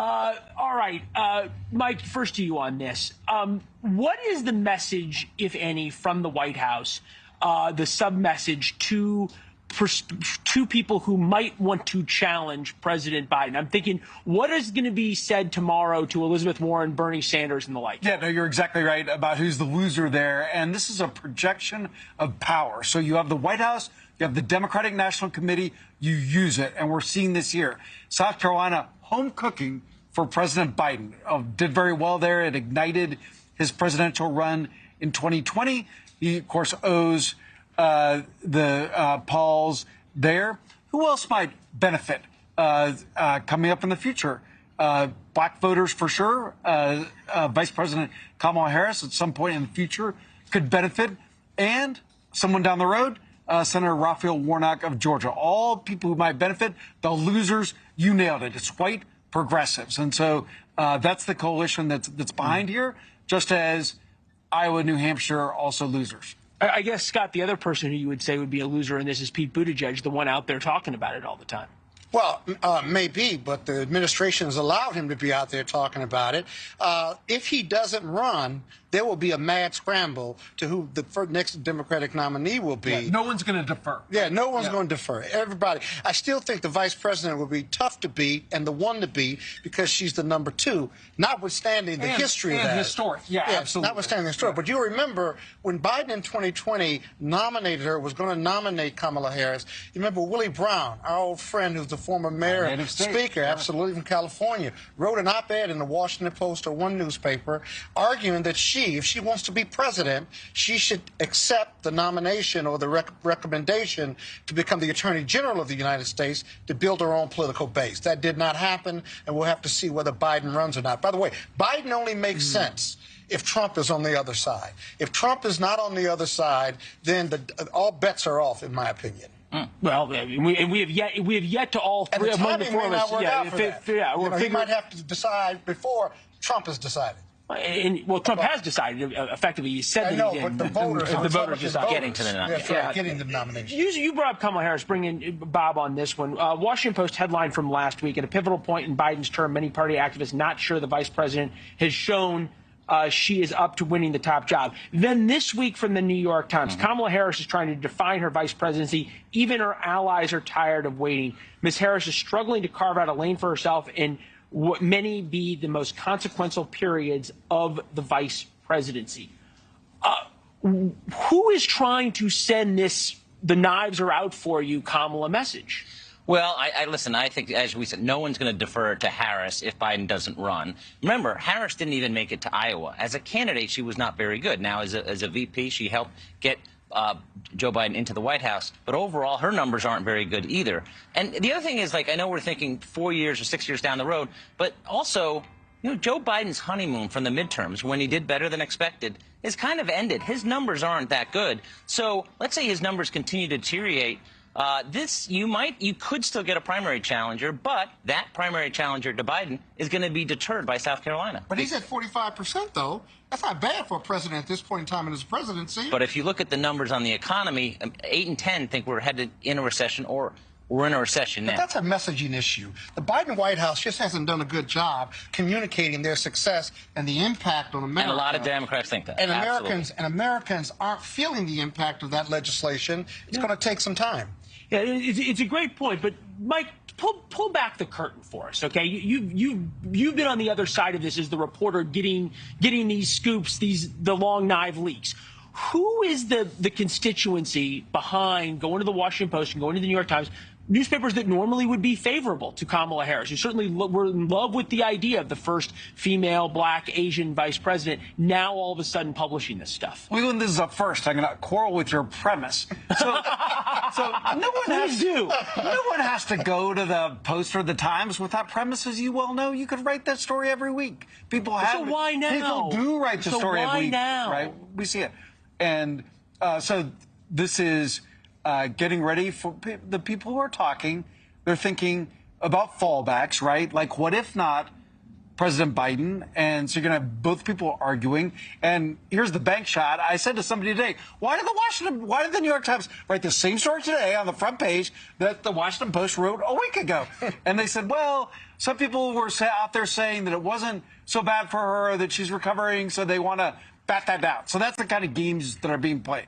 All right, Mike, first to you on this. What is the message, if any, from the White House, the sub-message to people who might want to challenge President Biden? I'm thinking, what is going to be said tomorrow to Elizabeth Warren, Bernie Sanders, and the like? Yeah, no, you're exactly right about who's the loser there. And this is a projection of power. So you have the White House, you have the Democratic National Committee, you use it. And we're seeing this here. South Carolina, home cooking for President Biden. Did very well there. It ignited his presidential run in 2020. He, of course, owes the polls there. Who else might benefit coming up in the future? Black voters for sure. Vice President Kamala Harris at some point in the future could benefit. And someone down the road, Senator Raphael Warnock of Georgia. All people who might benefit. The losers, you nailed it. It's white progressives. And so that's the coalition that's behind here, just as Iowa, New Hampshire are also losers. I guess, Scott, the other person who you would say would be a loser in this is Pete Buttigieg, the one out there talking about it all the time. Well, maybe, but the administration has allowed him to be out there talking about it. If he doesn't run, there will be a mad scramble to who the next Democratic nominee will be. Yeah, no one's going to defer. Yeah, no one's going to defer. Everybody. I still think the vice president will be tough to beat and the one to beat because she's the number two, notwithstanding the history of that. And historic. Yeah, absolutely. Notwithstanding the historic. But you remember when Biden in 2020 nominated her, was going to nominate Kamala Harris, you remember Willie Brown, our old friend who's the former mayor and speaker, absolutely, from California, wrote an op-ed in the Washington Post or one newspaper arguing that if she wants to be president, she should accept the nomination or the recommendation to become the Attorney General of the United States to build her own political base. That did not happen, and we'll have to see whether Biden runs or not. By the way, Biden only makes sense if Trump is on the other side. If Trump is not on the other side, then all bets are off, in my opinion. Well, we have yet to all three of them. He might have to decide before Trump has decided. Well, Trump has decided. Effectively, he said that he did. But the voters decided. Getting to the nomination. Getting the nomination. You brought up Kamala Harris. Bring in Bob on this one. Washington Post headline from last week: at a pivotal point in Biden's term, many party activists not sure the vice president has shown she is up to winning the top job. Then this week from the New York Times, Kamala Harris is trying to define her vice presidency. Even her allies are tired of waiting. Ms. Harris is struggling to carve out a lane for herself in what many be the most consequential periods of the vice presidency. Who is trying to send this "the knives are out for you" Kamala message? Well, listen, I think, as we said, no one's going to defer to Harris if Biden doesn't run. Remember, Harris didn't even make it to Iowa. As a candidate, she was not very good. Now, as a VP, she helped get Joe Biden into the White House. But overall, her numbers aren't very good either. And the other thing is, like, I know we're thinking 4 years or 6 years down the road, but also, you know, Joe Biden's honeymoon from the midterms, when he did better than expected, is kind of ended. His numbers aren't that good. So let's say his numbers continue to deteriorate. You could still get a primary challenger, but that primary challenger to Biden is going to be deterred by South Carolina. But he's at 45%, though. That's not bad for a president at this point in time in his presidency. But if you look at the numbers on the economy, 8 and 10 think we're headed in a recession, or we're in a recession now. But that's a messaging issue. The Biden White House just hasn't done a good job communicating their success and the impact on America. And a lot of Democrats think that. And Americans aren't feeling the impact of that legislation. It's going to take some time. Yeah, it's a great point, but Mike, pull back the curtain for us, okay? You've been on the other side of this as the reporter, getting these scoops, the long knife leaks. Who is the constituency behind going to the Washington Post and going to the New York Times, newspapers that normally would be favorable to Kamala Harris, who certainly were in love with the idea of the first female, black, Asian vice president, now all of a sudden publishing this stuff? Leland, this is up first. I'm going to quarrel with your premise. So no one has to go to the Post or the Times with that premise, as you well know. You could write that story every week. People have. So why now? People do write the story every week. Now? Right? We see it. And so this is getting ready for the people who are talking. They're thinking about fallbacks, right? Like, what if not President Biden? And so you're going to have both people arguing. And here's the bank shot. I said to somebody today, why did the New York Times write the same story today on the front page that the Washington Post wrote a week ago? And they said, well, Some people were out there saying that it wasn't so bad for her, that she's recovering, so they want to bat that down. So that's the kind of games that are being played.